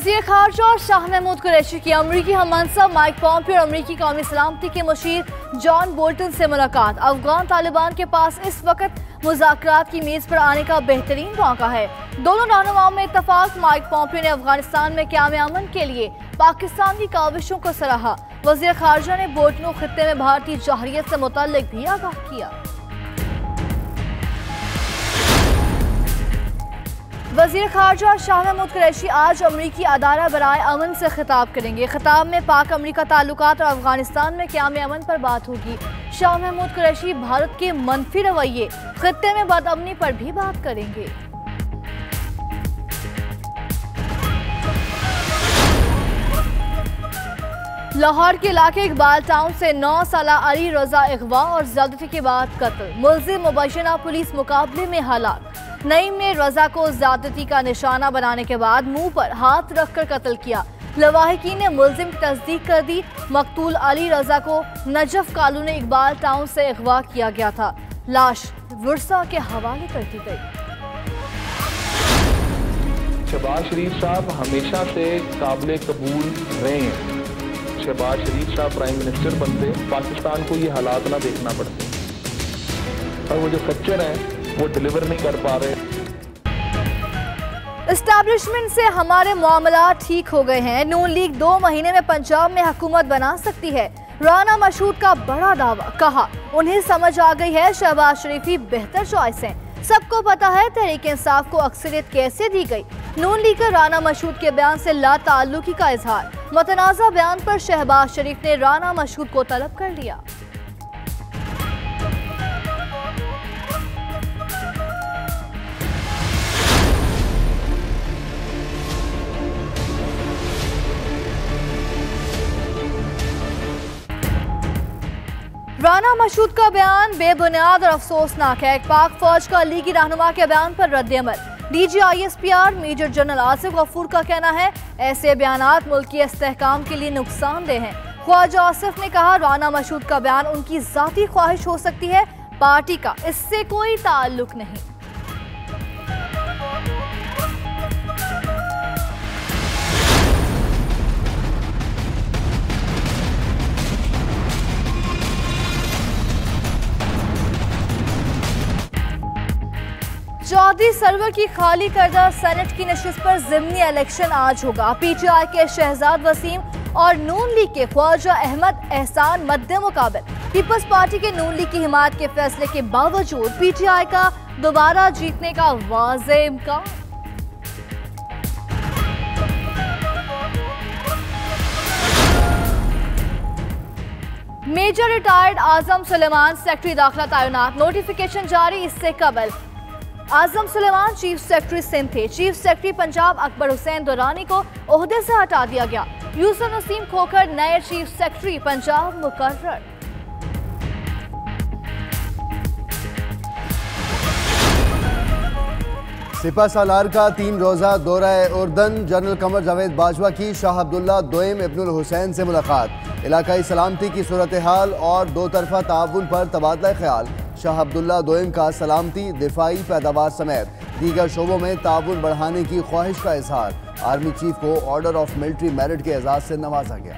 वज़ीर ख़ारजा शाह महमूद कुरैशी की अमरीकी हममंसब माइक पॉम्पियो और अमरीकी कौमी सलामती के मुशीर जॉन बोल्टन से मुलाकात। अफगान तालिबान के पास इस वक्त मुज़ाकरात की मेज़ पर आने का बेहतरीन मौका है। दोनों रहनुमाओं में इत्तफाक। माइक पॉम्पियो ने अफगानिस्तान में क़याम अमन के लिए पाकिस्तान की काविशों को सराहा। वज़ीर ख़ारजा ने बोल्टन को खित्ते में भारतीय जहरियत से मुतल्लिक भी आगाह किया। वज़ीर ख़ारजा शाह महमूद कुरैशी आज अमरीकी अदारा बराए अमन से खिताब करेंगे। खिताब में पाक अमरीका ताल्लुकात और अफगानिस्तान में क़याम अमन पर बात होगी। शाह महमूद कुरैशी भारत के मनफी रवैये, खित्ते में बदअमनी पर भी बात करेंगे। लाहौर के इलाके इकबाल टाउन से 9 साला अली रजा अगवा और ज़्यादती के बाद कत्ल। मुलजिम मुबैना पुलिस मुकाबले में हलाक। नईम ने रजा को ज़्यादती का निशाना बनाने के बाद मुंह पर हाथ रखकर कत्ल किया। लवाहिकीन ने मुलजिम की तस्दीक कर दी। मकतूल अली रजा को नजफ कॉलोनी इकबाल टाउन से अगवा किया गया था। लाश वर्सा के हवाले कर दी गई। शहबाज शरीफ साहब हमेशा से काबिल कबूल रहे हैं। शहबाज शरीफ साहब प्राइम मिनिस्टर बनते पाकिस्तान को ये हालात ना देखना पड़ते, और वो जो फ्रैक्चर है वो डिलीवर नहीं कर पा रहे। एस्टैब्लिशमेंट से हमारे मामला ठीक हो गए हैं। नून लीग 2 महीने में पंजाब में हुकूमत बना सकती है। राना मशहूद का बड़ा दावा, कहा उन्हें समझ आ गई है शहबाज शरीफ ही बेहतर चॉइस है। सबको पता है तहरीक इंसाफ को अक्सरियत कैसे दी गई। नून लीग का राना मशहूद के बयान से लाताल्लुकी का इजहार। मुतनाज़ा बयान पर शहबाज शरीफ ने राना मशहूद को तलब कर लिया। राना मशहूद का बयान बेबुनियाद और अफसोसनाक है। पाक फौज का लीगी रहनुमा के बयान पर रद्द-ए-अमल। DGISPR major general Asif Ghafoor का कहना है ऐसे बयानात मुल्क के इस्तेहकाम के लिए नुकसानदेह हैं। ख्वाजा आसिफ ने कहा राना मशहूद का बयान उनकी जाती ख्वाहिश हो सकती है, पार्टी का इससे कोई ताल्लुक नहीं। चौधरी सरवर की खाली करदा सेनेट की नशिस्त पर ज़िमनी इलेक्शन आज होगा। PTI के शहजाद वसीम और नून लीग के ख्वाजा अहमद एहसान मद्दे मुकाबले। पीपल्स पार्टी के नून लीग की हिमायत के फैसले के बावजूद PTI का दोबारा जीतने का वाज़ेह इम्कान। मेजर रिटायर्ड आजम सुलेमान सेक्रेटरी दाखिला तैनात। नोटिफिकेशन जारी इससे कबल आजम सुलेमान चीफ सेक्रेटरी सिंध थे। चीफ सेक्रेटरी पंजाब अकबर हुसैन दुरानी को ओहदे से हटा दिया गया। यूसुफ नसीम खोखर नए चीफ सेक्रेटरी पंजाब मुकर्रर। सिपा सालार का 3 रोज़ा दौरा उर्दन। जनरल कमर जावेद बाजवा की शाह अब्दुल्ला दोयम इब्नुल हुसैन से मुलाकात। इलाकाई सलामती की सूरत हाल और 2 तरफा ताउन पर तबादला ख्याल। शाह अब्दुल्ला दोयम का सलामती, दिफाई पैदावार समेत दीगर शोबों में ताउन बढ़ाने की ख्वाहिश का इजहार। आर्मी चीफ को ऑर्डर ऑफ मिलिट्री मेरिट के एजाज से नवाजा गया।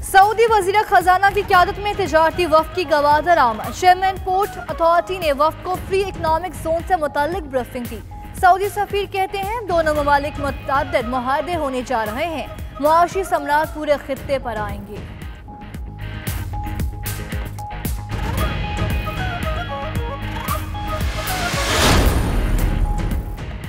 सऊदी वजीर खजाना की क़यादत में तिजारती वफ़द की गवादर आमद। चेयरमैन पोर्ट अथॉरिटी ने वफ़द को फ्री इकनॉमिक जोन से मुताल्लिक ब्रीफिंग दी। सऊदी सफीर कहते हैं दोनों ममालिक मुतअद्दिद मुआहदे होने जा रहे हैं। मुआशी समरात पूरे खित्ते पर आएंगे।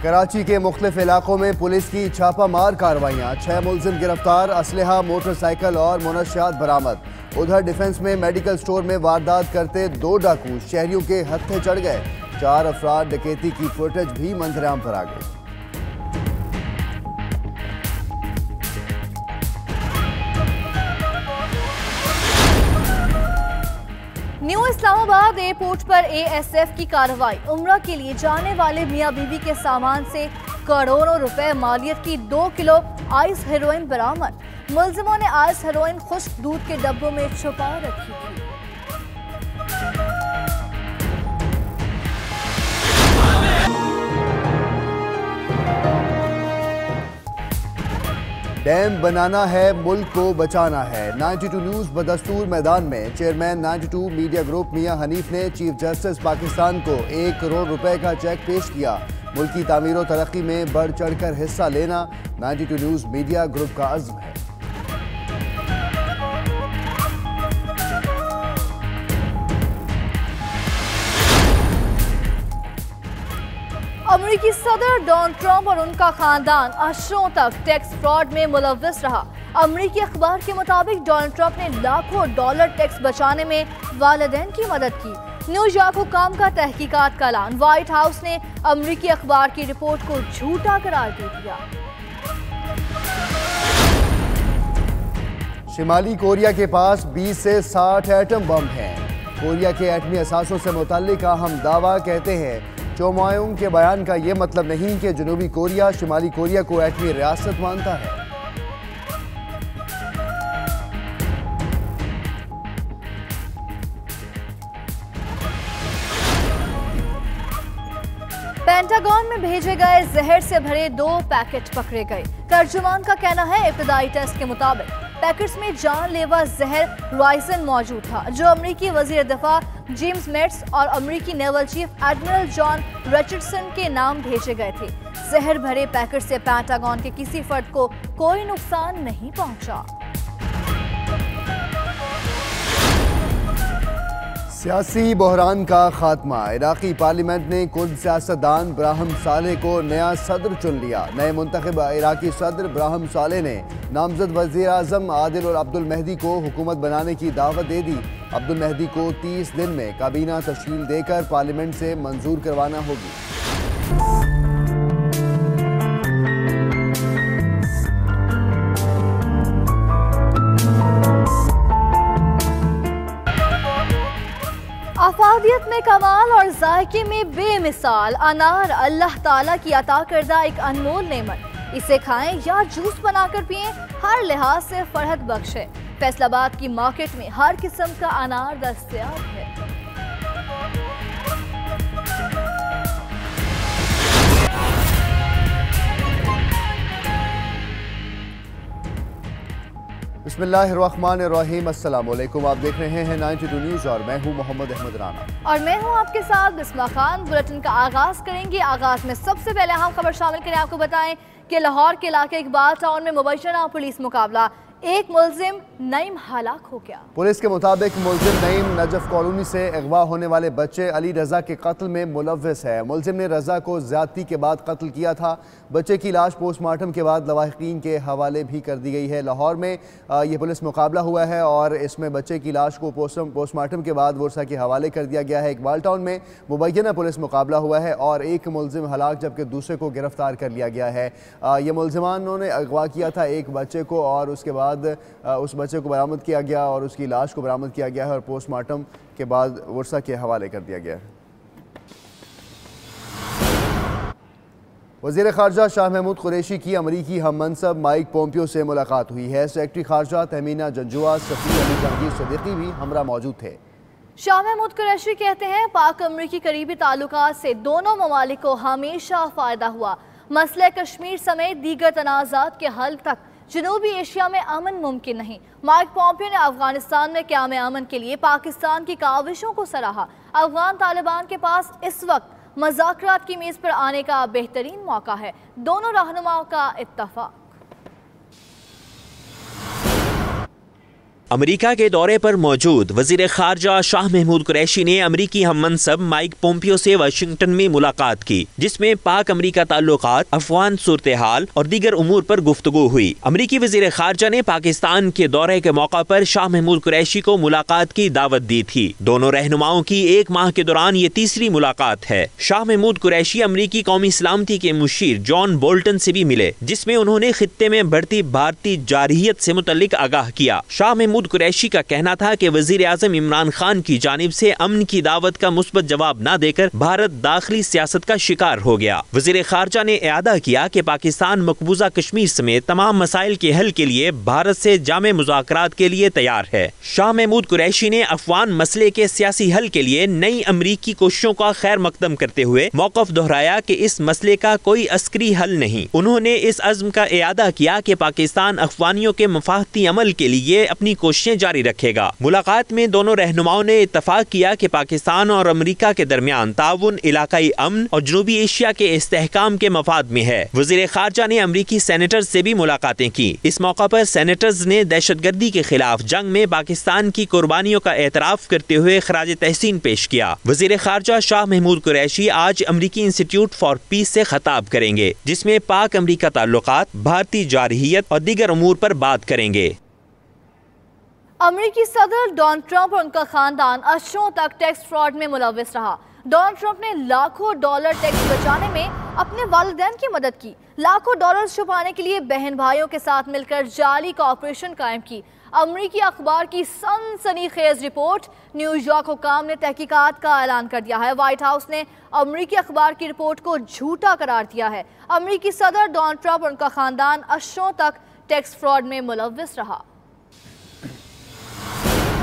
कराची के मुख्तलिफ इलाकों में पुलिस की छापामार कार्रवाइयाँ। 6 मुलजिम गिरफ्तार, असलहा, मोटरसाइकिल और मुनशियात बरामद। उधर डिफेंस में मेडिकल स्टोर में वारदात करते 2 डाकू शहरियों के हत्थे चढ़ गए। 4 अफराद डकैती की फुटेज भी मंजराम पर आ गई। न्यू इस्लामाबाद एयरपोर्ट पर ASF की कार्रवाई। उम्रा के लिए जाने वाले मियां बीवी के सामान से करोड़ों रुपए मालियत की 2 किलो आइस हेरोइन बरामद। मुलजिमों ने आइस हेरोइन खुश्क दूध के डब्बों में छुपा रखी थी। डैम बनाना है, मुल्क को बचाना है। 92 न्यूज़ बदस्तूर मैदान में चेयरमैन 92 मीडिया ग्रुप मियां हनीफ ने चीफ जस्टिस पाकिस्तान को 1 करोड़ रुपए का चेक पेश किया। मुल्क की तामीर और तरक्की में बढ़ चढ़कर हिस्सा लेना 92 न्यूज़ मीडिया ग्रुप का अज़्म है। अमेरिकी सदर डोनाल्ड ट्रंप और उनका खानदान अशरों तक टैक्स फ्रॉड में मुलव्वस रहा। अमेरिकी अखबार के मुताबिक डोनाल्ड ट्रंप ने लाखों डॉलर टैक्स बचाने में वालिदैन की मदद की। न्यूयॉर्क हुकाम का तहकीकात का ऐलान। व्हाइट हाउस ने अमेरिकी अखबार की रिपोर्ट को झूठा करार दे दिया। शिमाली कोरिया के पास 20 से 60 एटम बम हैं। कोरिया के एटमी असासों से मुताल्लिक हम दावा कहते हैं। चो मायोंग के बयान का ये मतलब नहीं कि जनूबी कोरिया शिमाली कोरिया को एटमी रियासत मानता है। पेंटागन में भेजे गए जहर से भरे 2 पैकेट पकड़े गए। तर्जुमान का कहना है इब्तदाई टेस्ट के मुताबिक पैकेट्स में जानलेवा जहर राइसन मौजूद था, जो अमेरिकी वजीर दिफा जेम्स मेट्स और अमेरिकी naval chief admiral John Richardson के नाम भेजे गए थे। जहर भरे पैकेट से पेंटागन के किसी फर्द को कोई नुकसान नहीं पहुंचा। सियासी बहरान का खात्मा। इराकी पार्लियामेंट ने कुर्द सियासतदान ब्राहम सालेह को नया सदर चुन लिया। नए मुंतखब इराकी सदर ब्राहम सालेह ने नामजद वज़ीर आज़म आदिल और अब्दुल मेहदी को हुकूमत बनाने की दावत दे दी। अब्दुल मेहदी को 30 दिन में काबीना तश्कील देकर पार्लियामेंट से मंजूर करवाना होगी। अफादियत में कमाल और जायके में बेमिसाल अनार अल्लाह ताला की अता करदा एक अनमोल नेमत। इसे खाएं या जूस बनाकर पिएं, हर लिहाज से फरहत बख्श है। फैसलाबाद की मार्केट में हर किस्म का अनार दस्तयाब है। बिस्मिल्लाहिर्रहमानिर्रहीम। अस्सलाम वालेकुम। आप देख रहे हैं 92 न्यूज़ और मैं हूं मोहम्मद अहमद राना और मैं हूं आपके साथ बिस्मा खान। बुलेटिन का आगाज करेंगे। आगाज में सबसे पहले अहम खबर शामिल करें। आपको बताएं कि लाहौर के इलाके इकबाल टाउन में मुबैशना पुलिस मुकाबला। एक मुलजिम नईम हलाक हो गया। पुलिस के मुताबिक मुलजिम नईम नजफ कॉलोनी से अगवा होने वाले बच्चे अली रजा के कत्ल में मुलव्वस है। मुलजिम ने रजा को ज्यादती के बाद कत्ल किया था। बच्चे की लाश पोस्टमार्टम के बाद लवाहिकीन के हवाले भी कर दी गई है। लाहौर में ये पुलिस मुकाबला हुआ है और इसमें बच्चे की लाश को पोस्टमार्टम के बाद वर्षा के हवाले कर दिया गया है। इकबाल टाउन में मुबैना पुलिस मुकाबला हुआ है और एक मुलजिम हलाक जबकि दूसरे को गिरफ्तार कर लिया गया है। ये मुलजिमानों ने अगवा किया था एक बच्चे को और उसके बाद उस बच्चे को बरामद किया गया और उसकी लाश को बरामद किया गया है और पोस्टमार्टम के बाद वर्षा के हवाले कर दिया गया है। वज़ीर ख़ारजा शाह महमूद कुरैशी की अमरीकी हम मनसब माइक पोम्पियो से मुलाकात हुई है। सेक्रेटरी ख़ारजा तहमीना जंजुआ, सफ़ीर अली जहांगीर सदीकी भी हमरा मौजूद थे। शाह महमूद कुरैशी कहते हैं पाक अमरीकी करीबी ताल्लुकात से दोनों ममालिक को हमेशा फ़ायदा हुआ। मसले कश्मीर समेत दीगर तनाज़ात के हल तक जनूबी एशिया में अमन मुमकिन नहीं। माइक पोम्पियो ने अफगानिस्तान में क़याम अमन के लिए पाकिस्तान की काविशों को सराहा। अफगान तालिबान के पास इस वक्त मज़ाकरात की मेज़ पर आने का बेहतरीन मौका है। दोनों रहनुमाओं का इत्तफाक। अमेरिका के दौरे पर मौजूद वजीर खारजा शाह महमूद कुरैशी ने अमेरिकी हम मनसब माइक पोम्पियो से वाशिंगटन में मुलाकात की, जिसमें पाक अमेरिका ताल्लुकात, अफगान सूरत हाल और दीगर उमूर पर गुफ्तगू हुई। अमेरिकी वजीर खारजा ने पाकिस्तान के दौरे के मौका पर शाह महमूद कुरैशी को मुलाकात की दावत दी थी। दोनों रहनुमाओं की 1 माह के दौरान ये तीसरी मुलाकात है। शाह महमूद कुरैशी अमेरिकी कौमी सलामती के मुशीर जॉन बोल्टन से भी मिले, जिसमें उन्होंने खित्ते में बढ़ती भारतीय जारहियत से मुतल्लिक आगाह किया। शाह महमूद महमूद कुरैशी का कहना था कि वजीर आजम इमरान खान की जानिब से अमन की दावत का मुस्बत जवाब न देकर भारत दाखिली सियासत का शिकार हो गया। वजीर खारजा ने इआदा किया कि पाकिस्तान मकबूजा कश्मीर समेत तमाम मसाइल के हल के लिए भारत से जामे मुज़ाकरात के लिए तैयार है। शाह महमूद कुरैशी ने अफगान मसले के सियासी हल के लिए नई अमरीकी कोशिशों का खैर मकदम करते हुए मौक़िफ़ दोहराया कि इस मसले का कोई अस्करी हल नहीं। उन्होंने इस अज़्म का इआदा किया कि पाकिस्तान अफगानियों के मफाहती अमल के लिए अपनी कोशिशें जारी रखेगा। मुलाकात में दोनों रहनुमाओं ने इत्तफाक किया कि पाकिस्तान और अमरीका के दरमियान ताउन इलाकाई अमन और जनूबी एशिया के इस्तेहकाम के मफाद में है। वज़ीर खारजा ने अमरीकी सेनेटर्स से भी मुलाकातें की। इस मौका पर सेनेटर्स ने दहशतगर्दी के खिलाफ जंग में पाकिस्तान की कुर्बानियों का एतराफ़ करते हुए खराज तहसीन पेश किया। वज़ीर खारजा शाह महमूद कुरैशी आज अमरीकी इंस्टीट्यूट फॉर पीस से खताब करेंगे, जिसमें पाक अमरीका ताल्लुकात, भारतीय जारहियत और दीगर अमूर पर बात करेंगे। अमरीकी सदर डोनाल्ड ट्रंप और उनका खानदान अर्सों तक टैक्स फ्रॉड में मुलव्वस रहा। डोनाल्ड ट्रंप ने लाखों डॉलर टैक्स बचाने में अपने वालिदैन की मदद की। लाखों डॉलर छुपाने के लिए बहन भाइयों के साथ मिलकर जाली कॉर्पोरेशन कायम की। अमरीकी अखबार की सनसनीखेज रिपोर्ट न्यूयॉर्क हुकाम ने तहकीकात का ऐलान कर दिया है। व्हाइट हाउस ने अमरीकी अखबार की रिपोर्ट को झूठा करार दिया है। अमरीकी सदर डोनाल्ड ट्रंप और उनका खानदान अर्सों तक टैक्स फ्रॉड में मुलव्वस रहा।